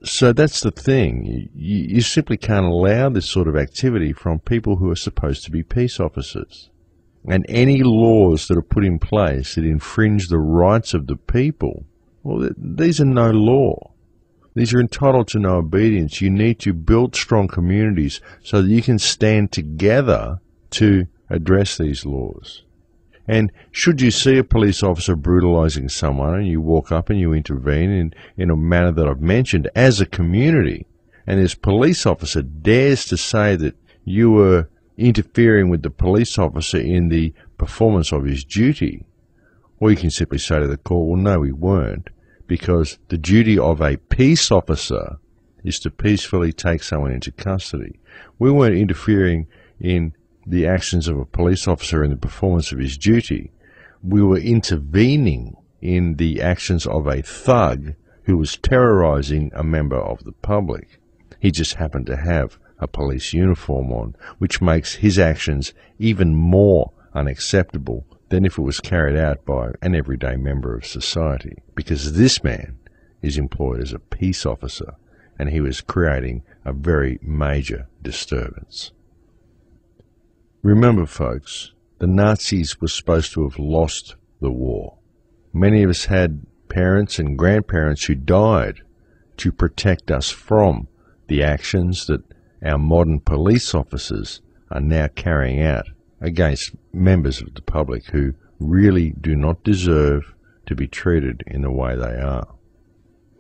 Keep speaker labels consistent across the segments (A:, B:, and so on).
A: So that's the thing. You simply can't allow this sort of activity from people who are supposed to be peace officers. And any laws that are put in place that infringe the rights of the people, well, these are no law. These are entitled to no obedience. You need to build strong communities so that you can stand together to address these laws. And should you see a police officer brutalizing someone and you walk up and you intervene in a manner that I've mentioned as a community, and this police officer dares to say that you were interfering with the police officer in the performance of his duty, or you can simply say to the court, well, no, we weren't, because the duty of a peace officer is to peacefully take someone into custody. We weren't interfering in the actions of a police officer in the performance of his duty. We were intervening in the actions of a thug who was terrorizing a member of the public. He just happened to have a police uniform on, which makes his actions even more unacceptable than if it was carried out by an everyday member of society, because this man is employed as a peace officer and he was creating a very major disturbance. Remember, folks, the Nazis were supposed to have lost the war. Many of us had parents and grandparents who died to protect us from the actions that our modern police officers are now carrying out against members of the public who really do not deserve to be treated in the way they are.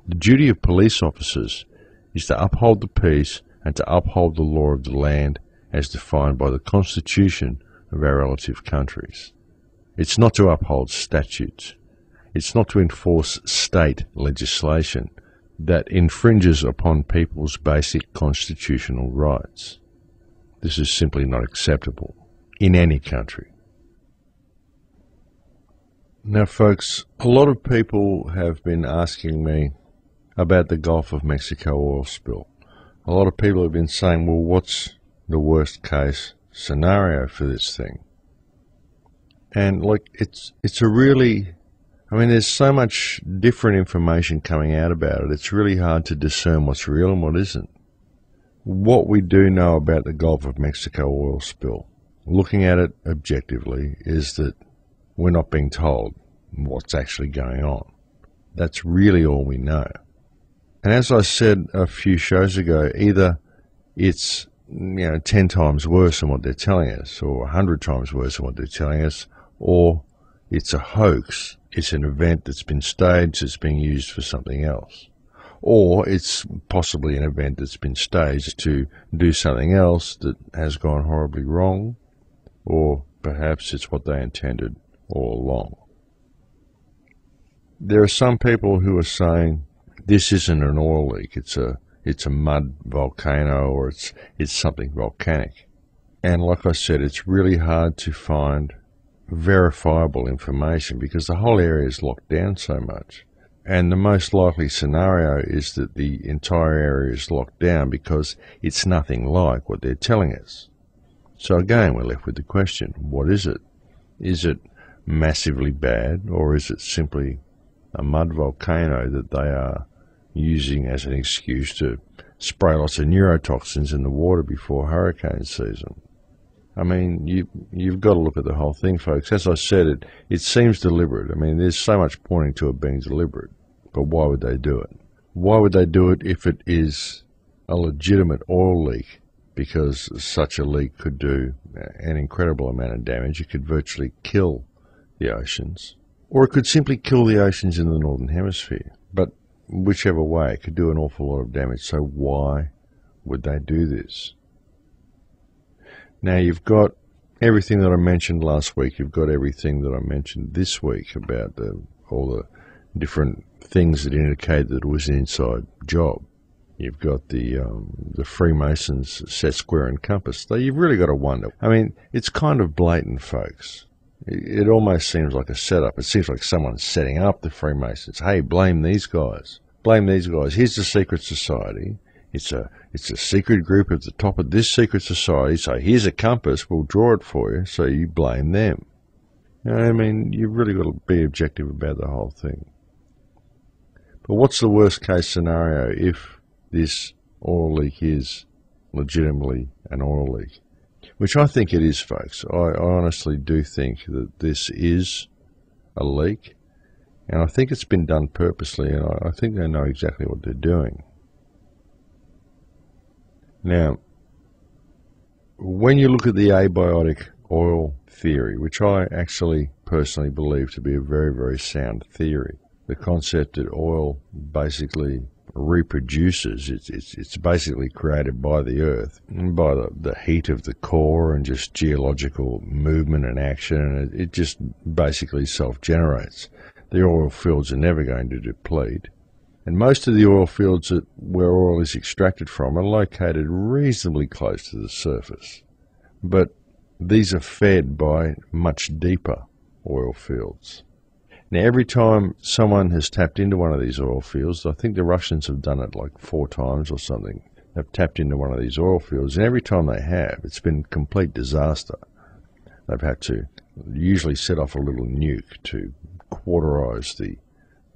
A: The duty of police officers is to uphold the peace and to uphold the law of the land as defined by the constitution of our relative countries. It's not to uphold statutes. It's not to enforce state legislation that infringes upon people's basic constitutional rights. This is simply not acceptable in any country. Now, folks, a lot of people have been asking me about the Gulf of Mexico oil spill. A lot of people have been saying, well, what's the worst case scenario for this thing? And it's a really, there's so much different information coming out about it. It's really hard to discern what's real and what isn't. What we do know about the Gulf of Mexico oil spill, looking at it objectively, is that we're not being told what's actually going on. That's really all we know. And as I said a few shows ago, either it's 10 times worse than what they're telling us, or 100 times worse than what they're telling us, or it's a hoax. It's an event that's been staged, it's being used for something else. Or it's possibly an event that's been staged to do something else that has gone horribly wrong, or perhaps it's what they intended all along. There are some people who are saying this isn't an oil leak, it's a mud volcano, or it's something volcanic. And like I said, it's really hard to find verifiable information because the whole area is locked down so much. And the most likely scenario is that the entire area is locked down because it's nothing like what they're telling us. So again, we're left with the question, what is it? Is it massively bad, or is it simply a mud volcano that they are using as an excuse to spray lots of neurotoxins in the water before hurricane season? You've got to look at the whole thing, folks. As I said, it seems deliberate. There's so much pointing to it being deliberate. But why would they do it? Why would they do it if it is a legitimate oil leak? Because such a leak could do an incredible amount of damage. It could virtually kill the oceans. Or it could simply kill the oceans in the Northern Hemisphere. But whichever way, it could do an awful lot of damage. So why would they do this? Now, you've got everything that I mentioned last week. You've got everything that I mentioned this week about all the different things that indicate that it was an inside job. You've got the Freemasons set square and compass. So you've really got to wonder. It's kind of blatant, folks. It almost seems like a setup. It seems like someone's setting up the Freemasons. Hey, blame these guys. Blame these guys. Here's the secret society. It's a secret group at the top of this secret society, so here's a compass, we'll draw it for you, so you blame them. You've really got to be objective about the whole thing. But what's the worst case scenario if this oil leak is legitimately an oil leak, which I think it is, folks. I honestly do think that this is a leak, and I think it's been done purposely, and I think they know exactly what they're doing. Now, when you look at the abiotic oil theory, which I actually personally believe to be a very, very sound theory, the concept that oil basically reproduces, it's basically created by the earth, by the heat of the core and just geological movement and action, and it just basically self-generates. The oil fields are never going to deplete, and most of the oil fields where oil is extracted from are located reasonably close to the surface, but these are fed by much deeper oil fields. Now, every time someone has tapped into one of these oil fields, I think the Russians have done it like 4 times or something. They've tapped into one of these oil fields, and every time they have, it's been complete disaster. They've had to usually set off a little nuke to cauterize the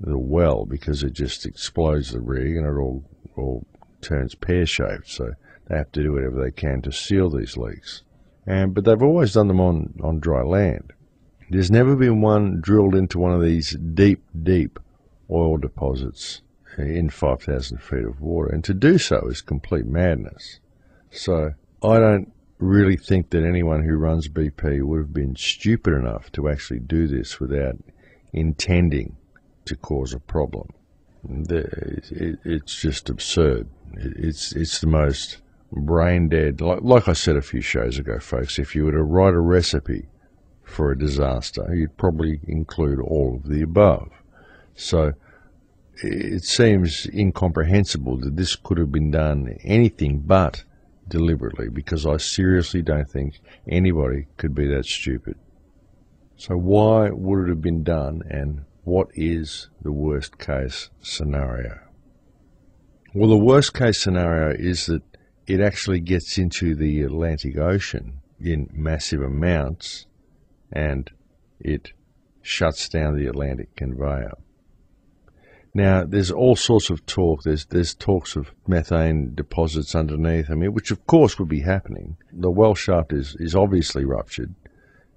A: well, because it just explodes the rig and it all turns pear-shaped. So they have to do whatever they can to seal these leaks. But they've always done them on dry land. There's never been one drilled into one of these deep, deep oil deposits in 5,000 feet of water. And to do so is complete madness. So I don't really think that anyone who runs BP would have been stupid enough to actually do this without intending to cause a problem. It's just absurd. It's the most brain dead. Like I said a few shows ago, folks, if you were to write a recipe for a disaster, you'd probably include all of the above. So it seems incomprehensible that this could have been done anything but deliberately, because I seriously don't think anybody could be that stupid. So why would it have been done, and what is the worst case scenario? Well, the worst case scenario is that it actually gets into the Atlantic Ocean in massive amounts, and it shuts down the Atlantic conveyor. Now, there's all sorts of talk. There's talks of methane deposits underneath, which of course would be happening. The well shaft is obviously ruptured.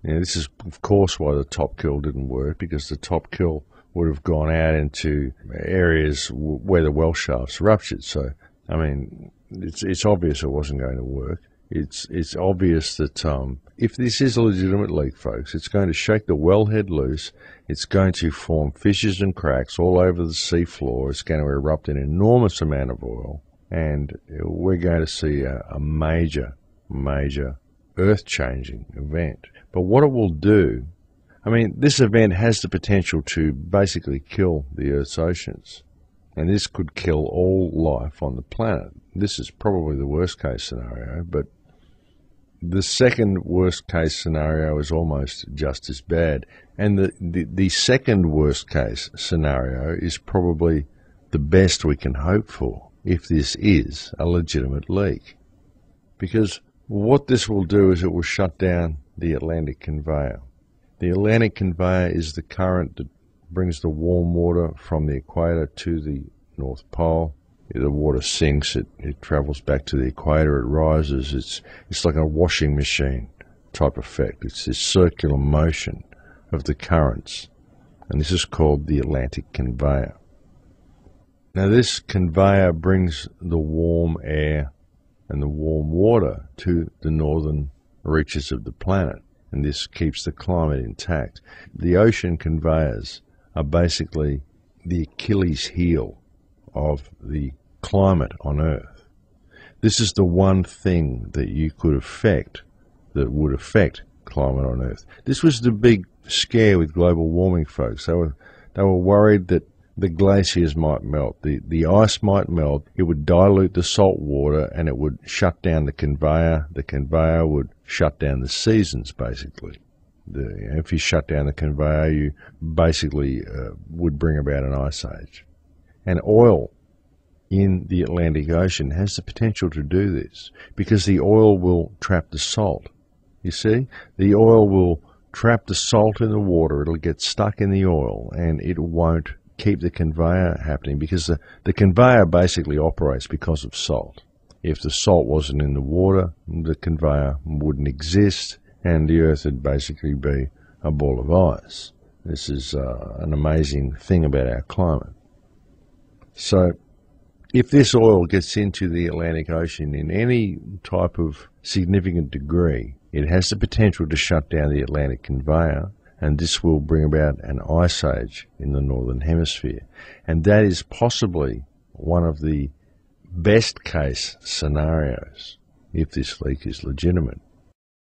A: This is, of course, why the top kill didn't work, because the top kill would have gone out into areas where the well shaft's ruptured. So, it's obvious it wasn't going to work. It's obvious that if this is a legitimate leak, folks, it's going to shake the wellhead loose. It's going to form fissures and cracks all over the sea floor. It's going to erupt an enormous amount of oil, and we're going to see a major, major earth-changing event. But what it will do, this event has the potential to basically kill the Earth's oceans. And this could kill all life on the planet. This is probably the worst case scenario, but the second worst case scenario is almost just as bad. And the second worst case scenario is probably the best we can hope for if this is a legitimate leak. Because what this will do is it will shut down the Atlantic conveyor. The Atlantic conveyor is the current that brings the warm water from the equator to the North Pole. The water sinks, it travels back to the equator, it rises. It's like a washing machine type effect. It's this circular motion of the currents, and this is called the Atlantic conveyor. Now, this conveyor brings the warm air and the warm water to the northern reaches of the planet, and this keeps the climate intact. The ocean conveyors are basically the Achilles heel of the climate on Earth. This is the one thing that you could affect that would affect climate on Earth. This was the big scare with global warming, folks. They were worried that the glaciers might melt, the ice might melt, it would dilute the salt water, and it would shut down the conveyor. The conveyor would shut down the seasons, basically. If you shut down the conveyor, you basically would bring about an ice age. And oil in the Atlantic Ocean has the potential to do this, because the oil will trap the salt. You see? The oil will trap the salt in the water. It'll get stuck in the oil, and it won't keep the conveyor happening, because the conveyor basically operates because of salt. If the salt wasn't in the water, the conveyor wouldn't exist, and the Earth would basically be a ball of ice. This is an amazing thing about our climate. So if this oil gets into the Atlantic Ocean in any type of significant degree, it has the potential to shut down the Atlantic conveyor, and this will bring about an ice age in the Northern Hemisphere. And that is possibly one of the best case scenarios if this leak is legitimate.